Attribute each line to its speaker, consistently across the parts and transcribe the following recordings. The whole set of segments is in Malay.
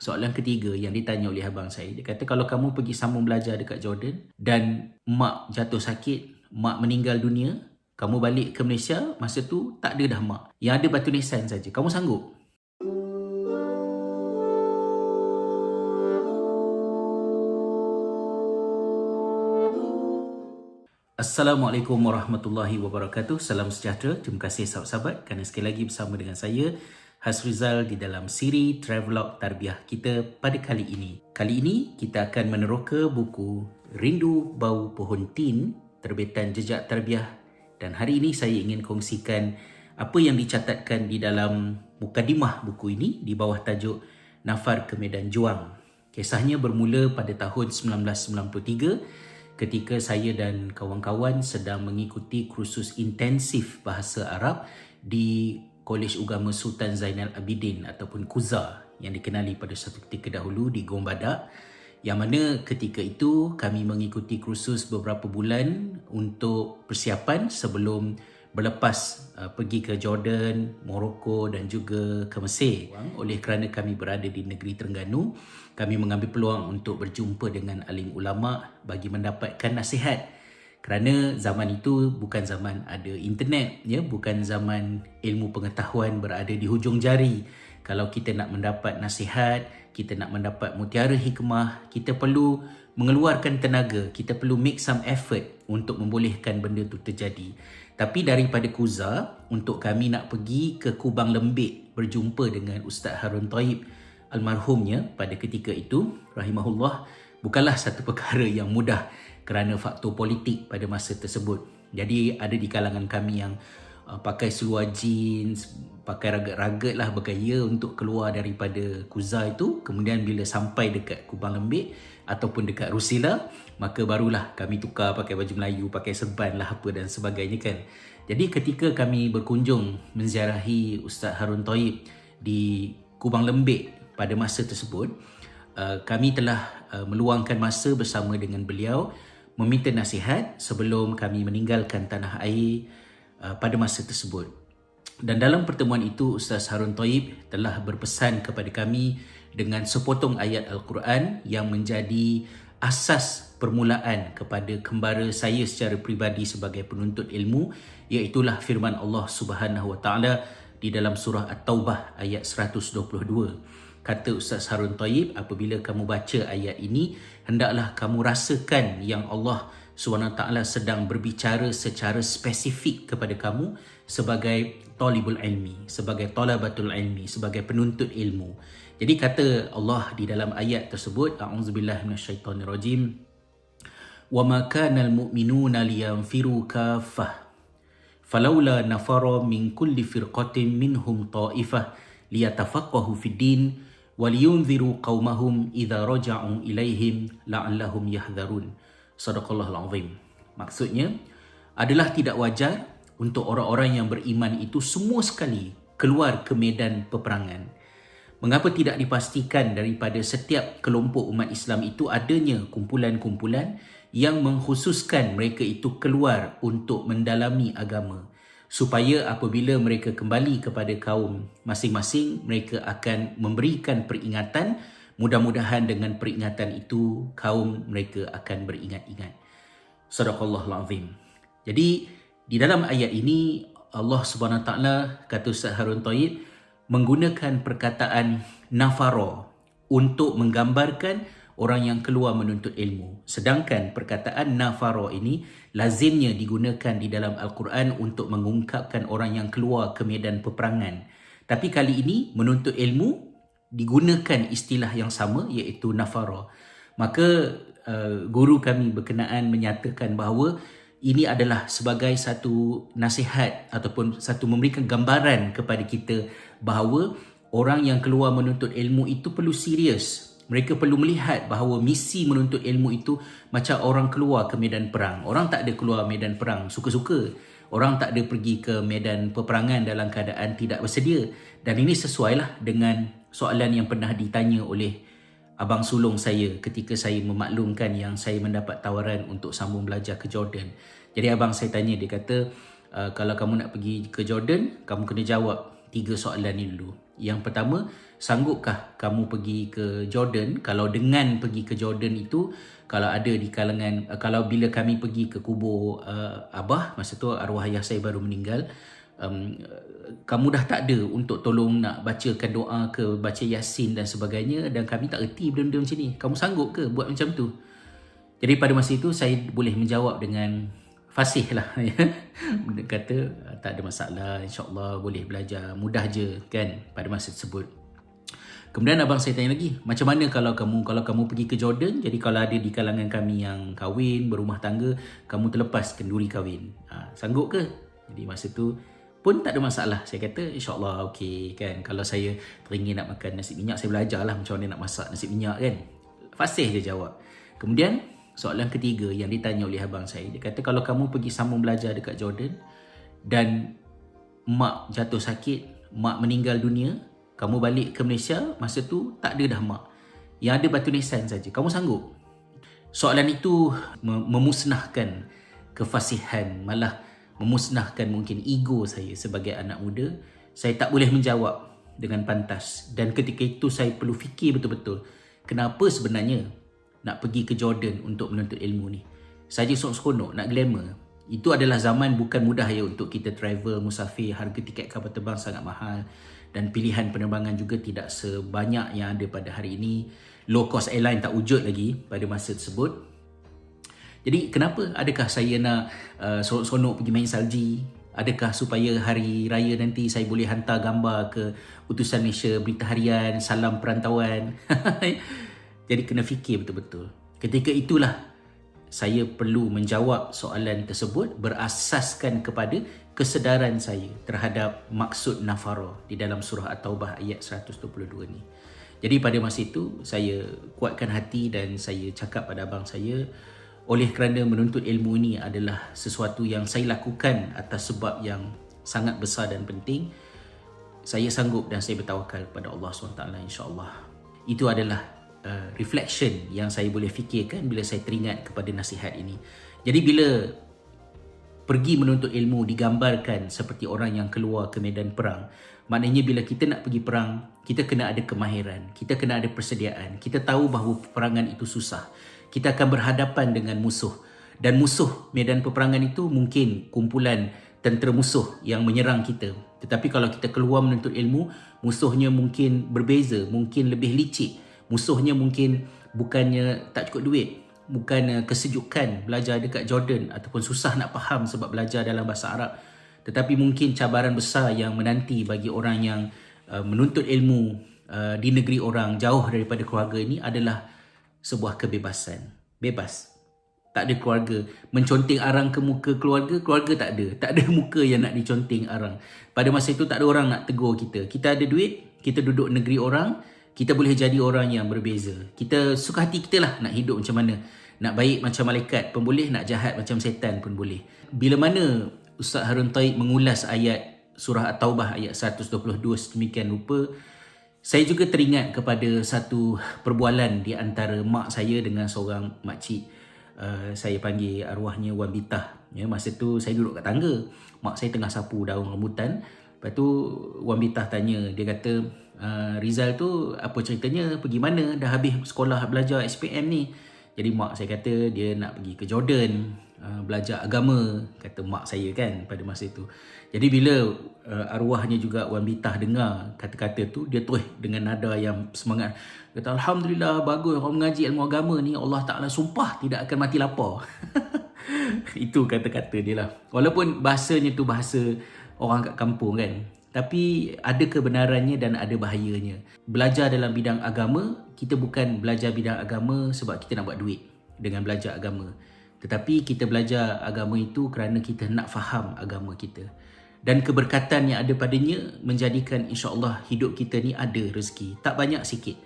Speaker 1: Soalan ketiga yang ditanya oleh abang saya, dia kata kalau kamu pergi sambung belajar dekat Jordan dan mak jatuh sakit, mak meninggal dunia, kamu balik ke Malaysia, masa tu tak ada dah mak. Yang ada batu nisan saja. Kamu sanggup? Assalamualaikum warahmatullahi wabarakatuh. Salam sejahtera. Terima kasih sahabat-sahabat kerana sekali lagi bersama dengan saya Hasrizal di dalam siri Travelog Tarbiyah kita pada kali ini. Kali ini kita akan meneroka buku Rindu Bau Pohon Tin terbitan Jejak Tarbiyah, dan hari ini saya ingin kongsikan apa yang dicatatkan di dalam mukadimah buku ini di bawah tajuk Nafar ke Medan Juang. Kisahnya bermula pada tahun 1993 ketika saya dan kawan-kawan sedang mengikuti kursus intensif bahasa Arab di Kolej Ugama Sultan Zainal Abidin ataupun KUZA yang dikenali pada satu ketika dahulu di Gombadak, yang mana ketika itu kami mengikuti kursus beberapa bulan untuk persiapan sebelum berlepas pergi ke Jordan, Morocco dan juga ke Mesir. Oleh kerana kami berada di negeri Terengganu, kami mengambil peluang untuk berjumpa dengan alim ulama bagi mendapatkan nasihat. Kerana zaman itu bukan zaman ada internet, ya, bukan zaman ilmu pengetahuan berada di hujung jari. Kalau kita nak mendapat nasihat, kita nak mendapat mutiara hikmah, kita perlu mengeluarkan tenaga, kita perlu make some effort untuk membolehkan benda itu terjadi. Tapi daripada KUZA, untuk kami nak pergi ke Kubang Lembik berjumpa dengan Ustaz Harun Taib almarhumnya pada ketika itu, rahimahullah, bukanlah satu perkara yang mudah kerana faktor politik pada masa tersebut. Jadi ada di kalangan kami yang pakai seluar jeans, pakai ragat-ragat lah bergaya untuk keluar daripada KUZA itu. Kemudian bila sampai dekat Kubang Lembik ataupun dekat Rusila, maka barulah kami tukar pakai baju Melayu, pakai serban lah apa dan sebagainya kan. Jadi ketika kami berkunjung menziarahi Ustaz Harun Taib di Kubang Lembik pada masa tersebut, kami telah meluangkan masa bersama dengan beliau meminta nasihat sebelum kami meninggalkan tanah air pada masa tersebut. Dan dalam pertemuan itu Ustaz Harun Taib telah berpesan kepada kami dengan sepotong ayat Al-Quran yang menjadi asas permulaan kepada kembara saya secara peribadi sebagai penuntut ilmu, iaitulah firman Allah Subhanahu Wa Taala di dalam surah At-Taubah ayat 122. Kata Ustaz Harun Taib, apabila kamu baca ayat ini, hendaklah kamu rasakan yang Allah SWT sedang berbicara secara spesifik kepada kamu sebagai talibul ilmi, sebagai talabatul ilmi, sebagai penuntut ilmu. Jadi kata Allah di dalam ayat tersebut, a'udzubillahi minasyaitonirrajim, wa ma kana almu'minuna liyanfiru kaffah falaula nafara min kulli firqatin minhum ta'ifah liyatafaqahu fid din waliyunziru qaumahum idza raja'u ilaihim la'allahum yahdharun. Sadaqallahul azim. Maksudnya adalah tidak wajar untuk orang-orang yang beriman itu semua sekali keluar ke medan peperangan. Mengapa tidak dipastikan daripada setiap kelompok umat Islam itu adanya kumpulan-kumpulan yang mengkhususkan mereka itu keluar untuk mendalami agama, supaya apabila mereka kembali kepada kaum masing-masing, mereka akan memberikan peringatan. Mudah-mudahan dengan peringatan itu kaum mereka akan beringat-ingat. Sadaqallahul azim. Jadi di dalam ayat ini Allah Subhanahu Wa Taala, kata Ustaz Harun Taib, menggunakan perkataan nafara untuk menggambarkan orang yang keluar menuntut ilmu. Sedangkan perkataan nafara ini lazimnya digunakan di dalam Al-Quran untuk mengungkapkan orang yang keluar ke medan peperangan. Tapi kali ini menuntut ilmu digunakan istilah yang sama, iaitu nafara. Maka guru kami berkenaan menyatakan bahawa ini adalah sebagai satu nasihat ataupun satu memberikan gambaran kepada kita bahawa orang yang keluar menuntut ilmu itu perlu serius. Mereka perlu melihat bahawa misi menuntut ilmu itu macam orang keluar ke medan perang. Orang tak ada keluar medan perang suka-suka. Orang tak ada pergi ke medan peperangan dalam keadaan tidak bersedia. Dan ini sesuailah dengan soalan yang pernah ditanya oleh abang sulung saya ketika saya memaklumkan yang saya mendapat tawaran untuk sambung belajar ke Jordan. Jadi abang saya tanya, dia kata, kalau kamu nak pergi ke Jordan, kamu kena jawab 3 soalan ni dulu. Yang pertama, sanggupkah kamu pergi ke Jordan? Kalau dengan pergi ke Jordan itu, kalau ada di kalangan, kalau bila kami pergi ke kubur Abah, masa tu arwah ayah saya baru meninggal, kamu dah tak ada untuk tolong nak bacakan doa ke, baca Yasin dan sebagainya, dan kami tak erti benda-benda macam ni. Kamu sanggup ke buat macam tu? Jadi pada masa itu saya boleh menjawab dengan fasih lah. Dia kata tak ada masalah, insyaAllah boleh belajar, mudah je kan pada masa tersebut. Kemudian abang saya tanya lagi, macam mana kalau kamu pergi ke Jordan, jadi kalau ada di kalangan kami yang kahwin, berumah tangga, kamu terlepas kenduri kahwin, sanggup ke? Jadi masa tu pun tak ada masalah. Saya kata insyaAllah okey kan. Kalau saya teringin nak makan nasi minyak, saya belajar lah macam mana nak masak nasi minyak kan. Fasih je jawab. Kemudian soalan ketiga yang ditanya oleh abang saya, dia kata kalau kamu pergi sambung belajar dekat Jordan dan mak jatuh sakit, mak meninggal dunia, kamu balik ke Malaysia, masa tu tak ada dah mak, yang ada batu nisan saja, kamu sanggup? Soalan itu memusnahkan kefasihan, malah memusnahkan mungkin ego saya sebagai anak muda. Saya tak boleh menjawab dengan pantas, dan ketika itu saya perlu fikir betul-betul kenapa sebenarnya nak pergi ke Jordan untuk menuntut ilmu ni. Saja seronok-seronok, nak glamour. Itu adalah zaman bukan mudah ya untuk kita travel, musafir, harga tiket kapal terbang sangat mahal dan pilihan penerbangan juga tidak sebanyak yang ada pada hari ini. Low cost airline tak wujud lagi pada masa tersebut. Jadi kenapa? Adakah saya nak seronok-seronok pergi main salji? Adakah supaya hari raya nanti saya boleh hantar gambar ke Utusan Malaysia, Berita Harian, Salam Perantauan? Jadi kena fikir betul-betul. Ketika itulah saya perlu menjawab soalan tersebut berasaskan kepada kesedaran saya terhadap maksud nafara di dalam surah At-Taubah ayat 122 ni. Jadi pada masa itu saya kuatkan hati dan saya cakap pada abang saya, oleh kerana menuntut ilmu ini adalah sesuatu yang saya lakukan atas sebab yang sangat besar dan penting, saya sanggup dan saya bertawakal kepada Allah SWT, insyaAllah. Itu adalah reflection yang saya boleh fikirkan bila saya teringat kepada nasihat ini. Jadi bila pergi menuntut ilmu digambarkan seperti orang yang keluar ke medan perang, maknanya bila kita nak pergi perang, kita kena ada kemahiran, kita kena ada persediaan, kita tahu bahawa peperangan itu susah, kita akan berhadapan dengan musuh, dan musuh medan peperangan itu mungkin kumpulan tentera musuh yang menyerang kita. Tetapi kalau kita keluar menuntut ilmu, musuhnya mungkin berbeza, mungkin lebih licik. Musuhnya mungkin bukannya tak cukup duit, bukan kesejukan belajar dekat Jordan ataupun susah nak faham sebab belajar dalam bahasa Arab, tetapi mungkin cabaran besar yang menanti bagi orang yang menuntut ilmu di negeri orang jauh daripada keluarga ini adalah sebuah kebebasan. Bebas. Tak ada keluarga. Menconteng arang ke muka keluarga, keluarga tak ada. Tak ada muka yang nak diconteng arang. Pada masa itu tak ada orang nak tegur kita. Kita ada duit, kita duduk negeri orang, kita boleh jadi orang yang berbeza. Kita suka hati kita lah nak hidup macam mana. Nak baik macam malaikat pun boleh, nak jahat macam setan pun boleh. Bila mana Ustaz Harun Taib mengulas ayat surah At-Taubah ayat 122 sedemikian rupa, saya juga teringat kepada satu perbualan di antara mak saya dengan seorang makcik. Saya panggil arwahnya Wan Bitah. Ya, masa tu saya duduk kat tangga. Mak saya tengah sapu daun rambutan. Lepas tu Wan Bitah tanya, dia kata, Rizal tu apa ceritanya, pergi mana, dah habis sekolah belajar SPM ni? Jadi mak saya kata dia nak pergi ke Jordan belajar agama, kata mak saya kan pada masa itu. Jadi bila arwahnya juga Wan Bitah dengar kata-kata tu, dia terus dengan nada yang semangat kata, Alhamdulillah, bagus orang mengaji ilmu agama ni, Allah Ta'ala sumpah tidak akan mati lapar. Itu kata-kata dia lah. Walaupun bahasanya tu bahasa orang kat kampung kan, tapi ada kebenarannya dan ada bahayanya. Belajar dalam bidang agama, kita bukan belajar bidang agama sebab kita nak buat duit dengan belajar agama. Tetapi kita belajar agama itu kerana kita nak faham agama kita. Dan keberkatan yang ada padanya menjadikan insya-Allah hidup kita ni ada rezeki. Tak banyak, sikit.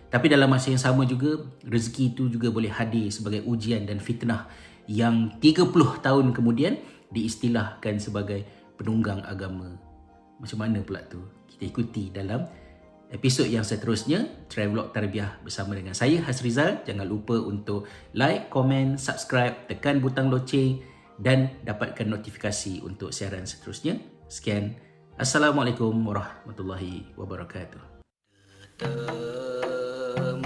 Speaker 1: Tapi dalam masa yang sama juga, rezeki itu juga boleh hadir sebagai ujian dan fitnah yang 30 tahun kemudian diistilahkan sebagai penunggang agama. Macam mana pula tu? Kita ikuti dalam episod yang seterusnya, Travelog Tarbiyah bersama dengan saya, Hasrizal. Jangan lupa untuk like, komen, subscribe, tekan butang loceng dan dapatkan notifikasi untuk siaran seterusnya. Sekian. Assalamualaikum warahmatullahi wabarakatuh. Temu